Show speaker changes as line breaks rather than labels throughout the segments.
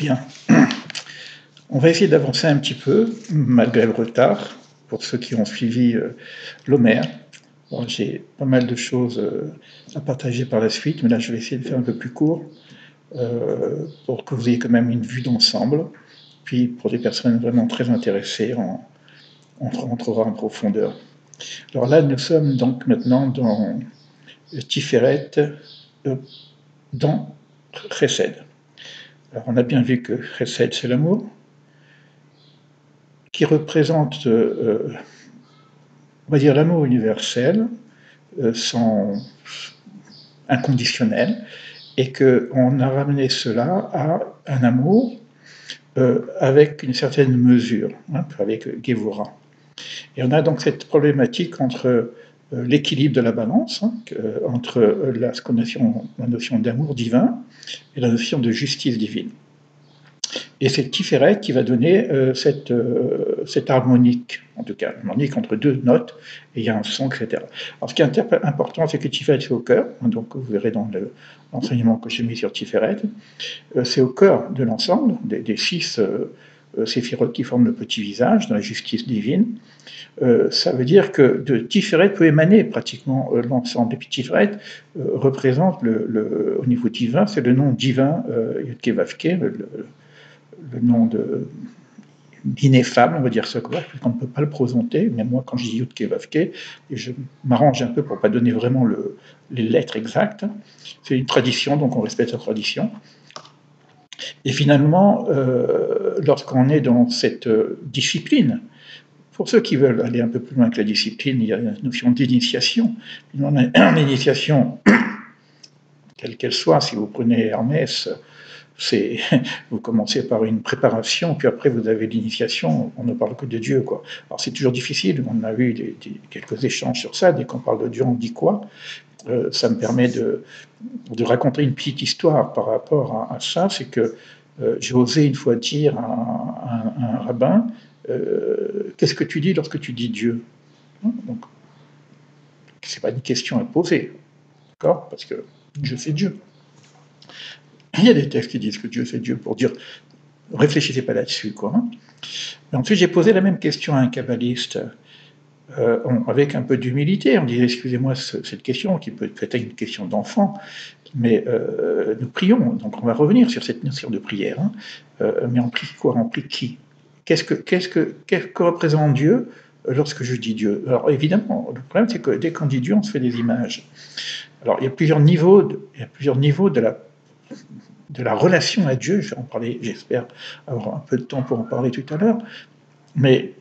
Bien, on va essayer d'avancer un petit peu, malgré le retard, pour ceux qui ont suivi l'Homère. Bon, j'ai pas mal de choses à partager par la suite, mais là je vais essayer de faire un peu plus court, pour que vous ayez quand même une vue d'ensemble. Puis pour des personnes vraiment très intéressées, on rentrera en profondeur. Alors là, nous sommes donc maintenant dans Tiferet, dans Chesed. Alors on a bien vu que Chesed, c'est l'amour, qui représente, on va dire, l'amour universel, sans inconditionnel, et qu'on a ramené cela à un amour avec une certaine mesure, avec Gevura. Et on a donc cette problématique entre l'équilibre de la balance, entre la notion d'amour divin et la notion de justice divine. Et c'est Tiferet qui va donner cette harmonique, en tout cas, harmonique entre deux notes, et il y a un son, etc. Alors ce qui est important, c'est que Tiferet, c'est au cœur, donc vous verrez dans l'enseignement que j'ai mis sur Tiferet, c'est au cœur de l'ensemble, des 6 séphirotes qui forment le petit visage, dans la justice divine. Ça veut dire que de Tiferet peut émaner pratiquement l'ensemble. Et puis Tiferet représente, au niveau divin, c'est le nom divin, Yudke Vavke, le nom d'ineffable, on va dire ça comme ça, on ne peut pas le prononcer, mais moi quand je dis Yudke Vavke, je m'arrange un peu pour ne pas donner vraiment les lettres exactes, c'est une tradition, donc on respecte la tradition. Et finalement, lorsqu'on est dans cette discipline, pour ceux qui veulent aller un peu plus loin que la discipline, il y a la notion d'initiation. L'initiation, quelle qu'elle soit, si vous prenez Hermès, vous commencez par une préparation, puis après vous avez l'initiation, on ne parle que de Dieu, quoi. Alors c'est toujours difficile, on a eu quelques échanges sur ça, dès qu'on parle de Dieu, on dit quoi? Ça me permet de raconter une petite histoire par rapport à ça, c'est que j'ai osé une fois dire à un rabbin, qu'est-ce que tu dis lorsque tu dis Dieu? Donc, c'est pas une question à poser, d'accord? Parce que Dieu c'est Dieu. Il y a des textes qui disent que Dieu c'est Dieu pour dire, réfléchissez pas là-dessus, quoi. Et ensuite, j'ai posé la même question à un kabbaliste, avec un peu d'humilité. On dit, excusez-moi cette question, qui peut être une question d'enfant, mais nous prions, donc on va revenir sur cette notion de prière. Mais on prie quoi? On prie qui? Que représente Dieu lorsque je dis Dieu? Alors évidemment, le problème c'est que dès qu'on dit Dieu, on se fait des images. Alors il y a plusieurs niveaux de la relation à Dieu. Je vais en parler, j'espère avoir un peu de temps pour en parler tout à l'heure. Mais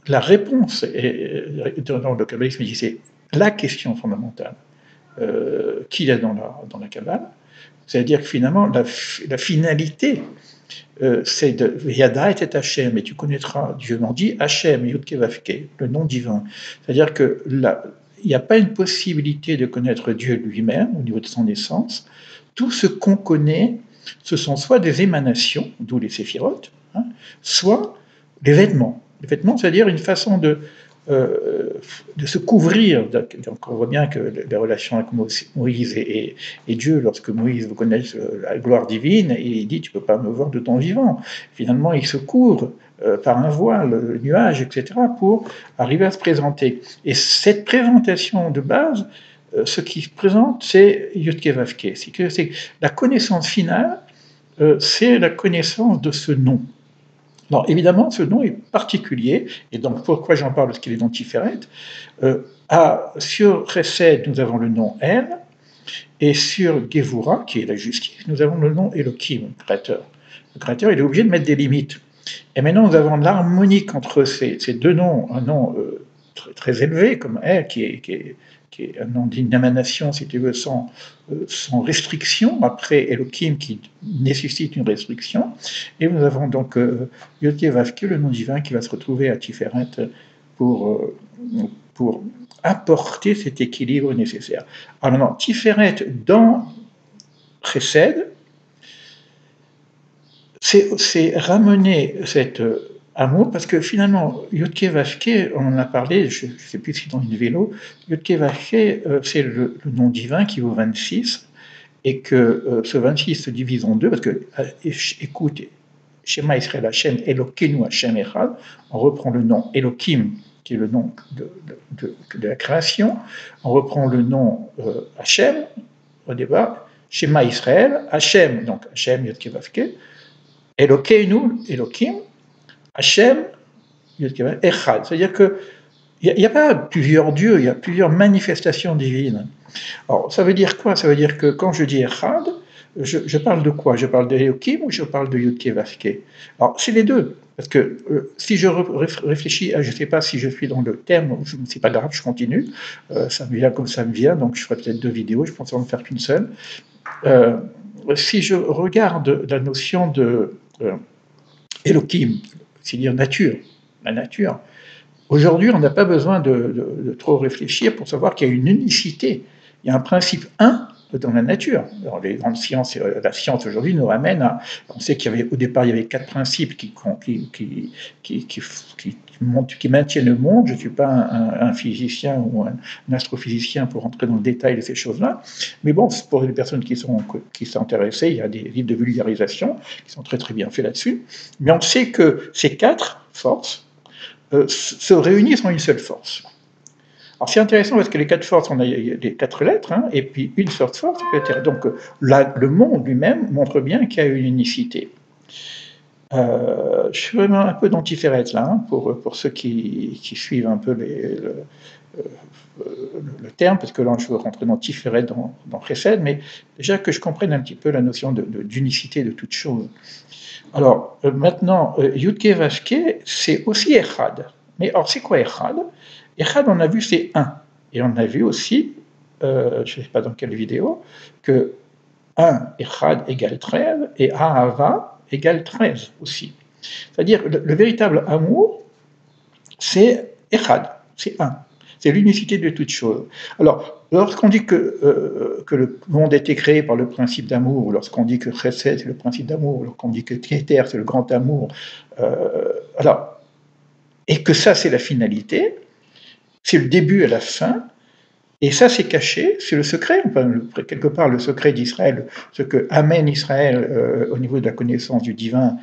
la réponse, dans le kabbalisme, c'est la question fondamentale qu'il y a dans la Kabbale. C'est-à-dire que finalement, la finalité, c'est de Yada et Hachem, et tu connaîtras Dieu. On dit Hachem, Yudke Vavke, le nom divin. C'est-à-dire que il n'y a pas une possibilité de connaître Dieu lui-même au niveau de son essence. Tout ce qu'on connaît, ce sont soit des émanations, d'où les séphirotes, soit des vêtements. Les vêtements, c'est-à-dire une façon de se couvrir. Donc on voit bien que les relations avec Moïse et Dieu, lorsque Moïse connaît la gloire divine, et il dit « tu ne peux pas me voir de ton vivant ». Finalement, il se couvre par un voile, le nuage, etc., pour arriver à se présenter. Et cette présentation de base, ce qui se présente, c'est Yudke Vavke. C'est la connaissance finale, c'est la connaissance de ce nom. Alors évidemment, ce nom est particulier, et donc pourquoi j'en parle, parce qu'il est dans Tiferet. Sur Chesed, nous avons le nom El, et sur Gevura, qui est la justice, nous avons le nom Elohim, le Créateur. Le Créateur, il est obligé de mettre des limites. Et maintenant, nous avons l'harmonique entre ces deux noms, un nom très, très élevé, comme El, qui est un nom d'une émanation, si tu veux, sans restriction, après Elohim qui nécessite une restriction, et nous avons donc Yudke Vavke, le nom divin, qui va se retrouver à Tiferet pour apporter cet équilibre nécessaire. Alors non, Tiferet dans Chesed, c'est ramener cet amour, parce que finalement, Yudke Vavke, on en a parlé, je ne sais plus si dans une vélo, Yudke Vavke, c'est le nom divin qui vaut 26, et que ce 26 se divise en deux, parce que, écoute, Shema Israël Hashem, Elokeinu Hashem Echad, on reprend le nom Elohim, qui est le nom de la création, on reprend le nom Hashem, au départ, Shema Israël, Hashem, donc Hashem Yod Kei Vav Kei, Elokeinu, Elohim, Hashem Yod Kei Vav Kei, Echad. C'est-à-dire que il n'y a pas plusieurs dieux, il y a plusieurs manifestations divines. Alors, ça veut dire quoi? Ça veut dire que quand je dis Echad, je parle de quoi? Je parle de Elohim ou je parle de Yud Kei Vav Kei? Alors, c'est les deux. Parce que si je réfléchis, je ne sais pas si je suis dans le thème, c'est pas grave, je continue. Ça me vient comme ça me vient, donc je ferai peut-être 2 vidéos, je pense en faire qu'une seule. Si je regarde la notion de Elohim, c'est-à-dire nature, la nature, aujourd'hui, on n'a pas besoin de trop réfléchir pour savoir qu'il y a une unicité. Il y a un principe un dans la nature. Alors, les grandes sciences, la science aujourd'hui nous ramène à. On sait qu'au départ, il y avait 4 principes qui maintiennent le monde. Je ne suis pas un physicien ou un astrophysicien pour rentrer dans le détail de ces choses-là. Mais bon, pour les personnes qui sont intéressées, il y a des livres de vulgarisation qui sont très très bien faits là-dessus. Mais on sait que ces 4 forces se réunissent en une seule force. Alors c'est intéressant parce que les 4 forces, on a les 4 lettres, hein, et puis une seule force. Donc le monde lui-même montre bien qu'il y a une unicité. Je suis vraiment un peu d'antiférette là, hein, pour ceux qui suivent un peu le terme, parce que là je veux rentrer dans Tiferet, dans Chesed, mais déjà que je comprenne un petit peu la notion d'unicité de toute chose. Alors maintenant, Yud Kei Vav Kei, c'est aussi Echad. Mais alors c'est quoi Echad? Echad, on a vu, c'est 1. Et on a vu aussi, je ne sais pas dans quelle vidéo, que 1 Echad égale 13 et Ahava égale 13 aussi. C'est-à-dire, le véritable amour, c'est Echad, c'est 1. C'est l'unicité de toute chose. Alors, lorsqu'on dit que le monde a été créé par le principe d'amour, lorsqu'on dit que Chesed, c'est le principe d'amour, lorsqu'on dit que Keter, c'est le grand amour, et que ça, c'est la finalité, c'est le début et la fin, et ça, c'est caché, c'est le secret, enfin, quelque part, le secret d'Israël, ce que amène Israël au niveau de la connaissance du divin,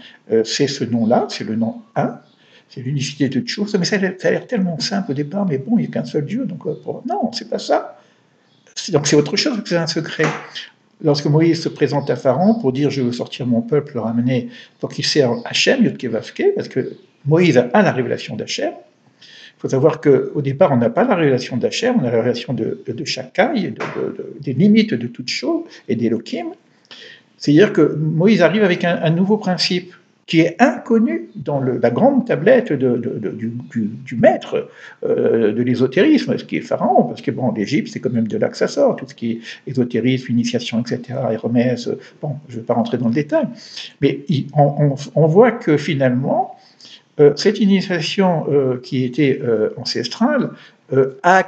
c'est ce nom-là, c'est le nom 1, c'est l'unicité de toute chose, mais ça a l'air tellement simple au départ, mais bon, il n'y a qu'un seul Dieu, donc non, c'est pas ça. Donc c'est autre chose que c'est un secret. Lorsque Moïse se présente à Pharaon pour dire « je veux sortir mon peuple, le ramener », donc il sert Hachem, Yod Kei Vav Kei, parce que Moïse a la révélation d'Hachem. Il faut savoir qu'au départ, on n'a pas la révélation d'Hachem, on a la révélation de Shakai, des limites de toute chose, et d'Elohim. C'est-à-dire que Moïse arrive avec un nouveau principe qui est inconnu dans la grande tablette du maître de l'ésotérisme, ce qui est Pharaon, parce que bon, l'Égypte, c'est quand même de là que ça sort, tout ce qui est ésotérisme, initiation, etc., Hermès, bon, je ne vais pas rentrer dans le détail, mais on voit que finalement, cette initiation qui était ancestrale a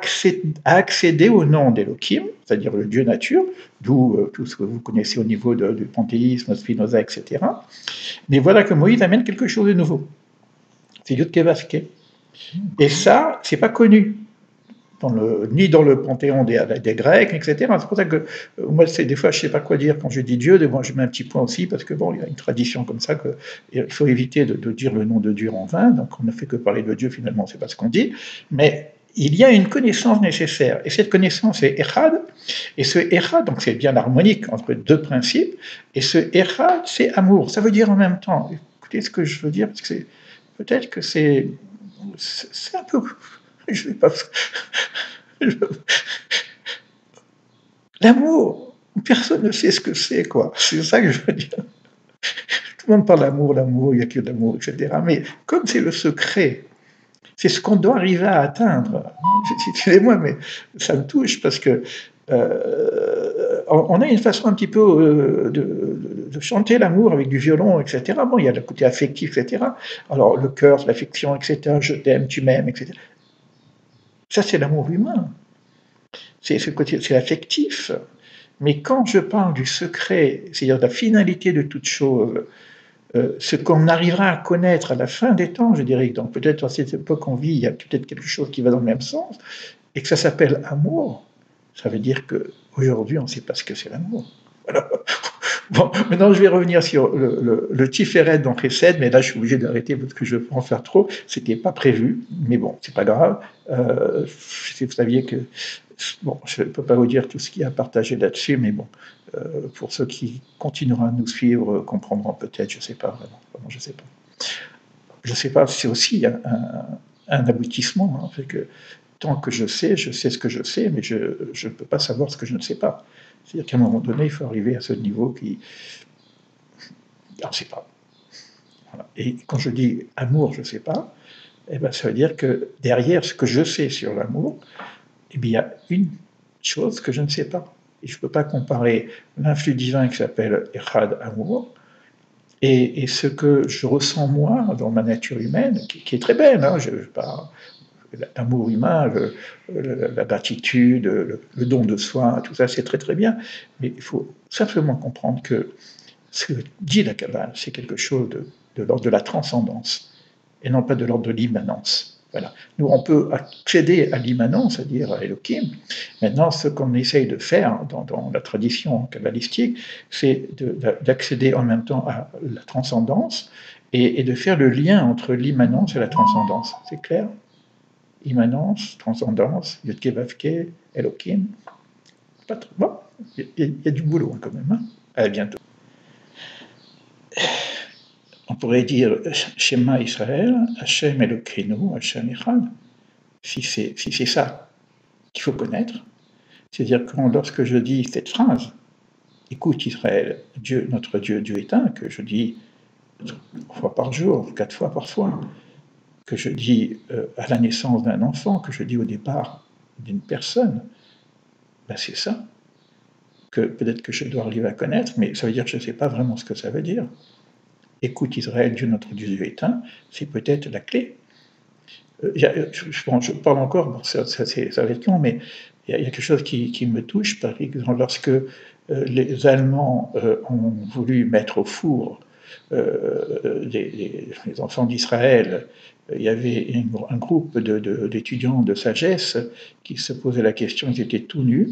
accédé au nom d'Elohim, c'est-à-dire le Dieu nature, d'où tout ce que vous connaissez au niveau du panthéisme, Spinoza, etc. Mais voilà que Moïse amène quelque chose de nouveau. C'est Yud Kei Vav Kei. Et ça, c'est pas connu. Ni dans le panthéon des Grecs, etc. C'est pour ça que moi, des fois, je ne sais pas quoi dire quand je dis Dieu, moi je mets un petit point aussi, parce que bon, il y a une tradition comme ça qu'il faut éviter de dire le nom de Dieu en vain, donc on ne fait que parler de Dieu, finalement, c'est pas ce qu'on dit, mais il y a une connaissance nécessaire, et cette connaissance est Echad, et ce Echad, donc c'est bien harmonique entre 2 principes, et ce Echad, c'est amour, ça veut dire en même temps, écoutez ce que je veux dire, parce que peut-être que c'est un peu... Je vais pas... L'amour, personne ne sait ce que c'est, quoi. C'est ça que je veux dire. Tout le monde parle d'amour, il n'y a que de l'amour, etc. Mais comme c'est le secret, c'est ce qu'on doit arriver à atteindre. Excusez-moi, mais ça me touche parce que on a une façon un petit peu de chanter l'amour avec du violon, etc. Bon, il y a le côté affectif, etc. Alors, le cœur, l'affection, etc. Je t'aime, tu m'aimes, etc. Ça, c'est l'amour humain. C'est affectif. Mais quand je parle du secret, c'est-à-dire de la finalité de toute chose, ce qu'on arrivera à connaître à la fin des temps, je dirais, donc peut-être dans cette époque qu'on vit, il y a peut-être quelque chose qui va dans le même sens, et que ça s'appelle amour, ça veut dire qu'aujourd'hui, on ne sait pas ce que c'est l'amour. Voilà. Bon, maintenant je vais revenir sur le Tiferet dans Chesed, mais là je suis obligé d'arrêter parce que je peux en faire trop. C'était pas prévu, mais bon, c'est pas grave. Si vous saviez que bon, je ne peux pas vous dire tout ce qu'il y a à partager là-dessus, mais bon, pour ceux qui continueront à nous suivre, comprendront peut-être, je ne sais pas vraiment, je ne sais pas. Je ne sais pas, c'est aussi un aboutissement, hein, fait que tant que je sais ce que je sais, mais je ne peux pas savoir ce que je ne sais pas. C'est-à-dire qu'à un moment donné, il faut arriver à ce niveau qui... On ne sait pas. Voilà. Et quand je dis amour, je ne sais pas, eh ben, ça veut dire que derrière ce que je sais sur l'amour, eh bien, il y a une chose que je ne sais pas. Et je ne peux pas comparer l'influx divin qui s'appelle Echad Amour et ce que je ressens moi dans ma nature humaine, qui est très belle. Hein, l'amour humain, la gratitude, le don de soi, tout ça, c'est très très bien. Mais il faut simplement comprendre que ce que dit la Kabbale, c'est quelque chose de l'ordre de la transcendance, et non pas de l'ordre de l'immanence. Voilà. Nous, on peut accéder à l'immanence, c'est-à-dire à Elohim. Maintenant, ce qu'on essaye de faire dans la tradition kabbalistique, c'est d'accéder en même temps à la transcendance et de faire le lien entre l'immanence et la transcendance. C'est clair? Immanence, transcendance, Yodke Vavke, Elohim. Pas trop. Bon, il y a du boulot hein, quand même. Hein. À bientôt. On pourrait dire Shema Israël, Hashem Elokeinu, Hashem Echad. Si c'est ça qu'il faut connaître, c'est-à-dire que lorsque je dis cette phrase, écoute Israël, Dieu, notre Dieu, Dieu est un, que je dis 3 fois par jour, 4 fois parfois, que je dis à la naissance d'un enfant, que je dis au départ d'une personne, ben c'est ça que peut-être que je dois arriver à connaître, mais ça veut dire que je ne sais pas vraiment ce que ça veut dire. Écoute Israël, Dieu notre Dieu est un, c'est peut-être la clé. Je parle encore, bon, ça va être long, mais il y a quelque chose qui me touche, par exemple, lorsque les Allemands ont voulu mettre au four les enfants d'Israël, il y avait un groupe d'étudiants de sagesse qui se posaient la question, ils étaient tout nus,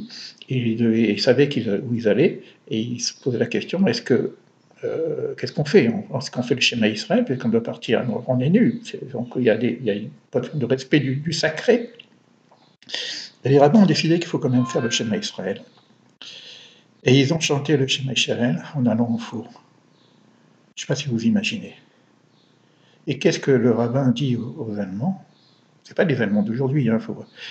et ils savaient où ils allaient, et ils se posaient la question, qu'est-ce qu'on fait? Est-ce qu'on fait le schéma Israël? Peut-être qu'on doit partir. On est nus. Donc il y a une pointe de respect du sacré. Et les rabbins ont décidé qu'il faut quand même faire le schéma Israël. Et ils ont chanté le schéma Israël en allant au four. Je ne sais pas si vous imaginez. Et qu'est-ce que le rabbin dit aux Allemands? C'est pas les Allemands d'aujourd'hui, hein,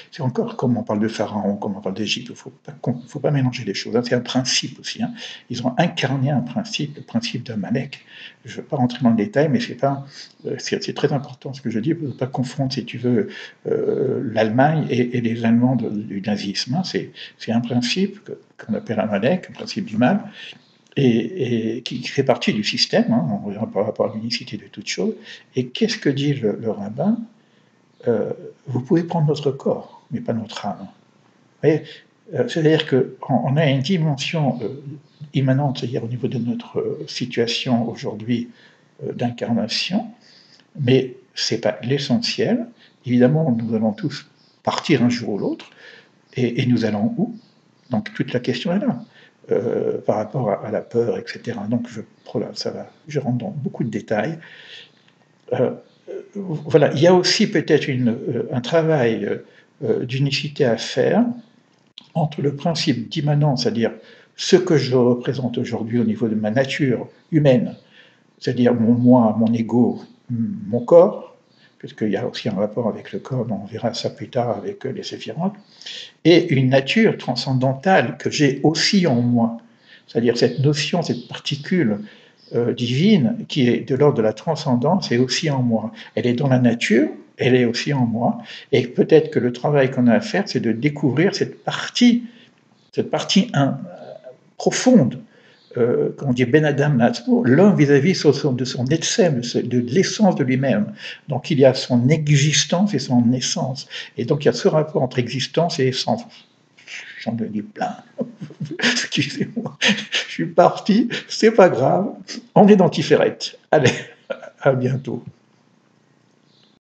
c'est encore comme on parle de Pharaon, comme on parle d'Égypte, il ne faut pas mélanger les choses, hein, c'est un principe aussi. Hein. Ils ont incarné un principe, le principe d'Amalek. Je ne veux pas rentrer dans le détail, mais c'est très important ce que je dis, pour ne pas confondre, si tu veux, l'Allemagne et les Allemands du nazisme. Hein. C'est un principe qu'on appelle Amalek, un principe du mal, et qui fait partie du système, hein, par rapport à l'unicité de toutes choses. Et qu'est-ce que dit le rabbin? Vous pouvez prendre notre corps, mais pas notre âme. C'est-à-dire qu'on a une dimension immanente, c'est-à-dire au niveau de notre situation aujourd'hui d'incarnation, mais ce n'est pas l'essentiel. Évidemment, nous allons tous partir un jour ou l'autre, et nous allons où? Donc toute la question est là, par rapport à la peur, etc. Donc je rentre dans beaucoup de détails. Voilà, il y a aussi peut-être un travail d'unicité à faire entre le principe d'immanence, c'est-à-dire ce que je représente aujourd'hui au niveau de ma nature humaine, c'est-à-dire mon moi, mon ego, mon corps, puisqu'il y a aussi un rapport avec le corps, on verra ça plus tard avec les séphirotes, et une nature transcendantale que j'ai aussi en moi, c'est-à-dire cette notion, cette particule divine qui est de l'ordre de la transcendance est aussi en moi. Elle est dans la nature, elle est aussi en moi, et peut-être que le travail qu'on a à faire, c'est de découvrir cette partie profonde, comme on dit Ben Adam Natzmo, l'homme vis-à-vis de son etsem, de l'essence de lui-même. Donc il y a son existence et son essence. Et donc il y a ce rapport entre existence et essence. J'en dis plein. Excusez-moi, je suis parti, c'est pas grave. On est dans Tiferet. Allez, à bientôt.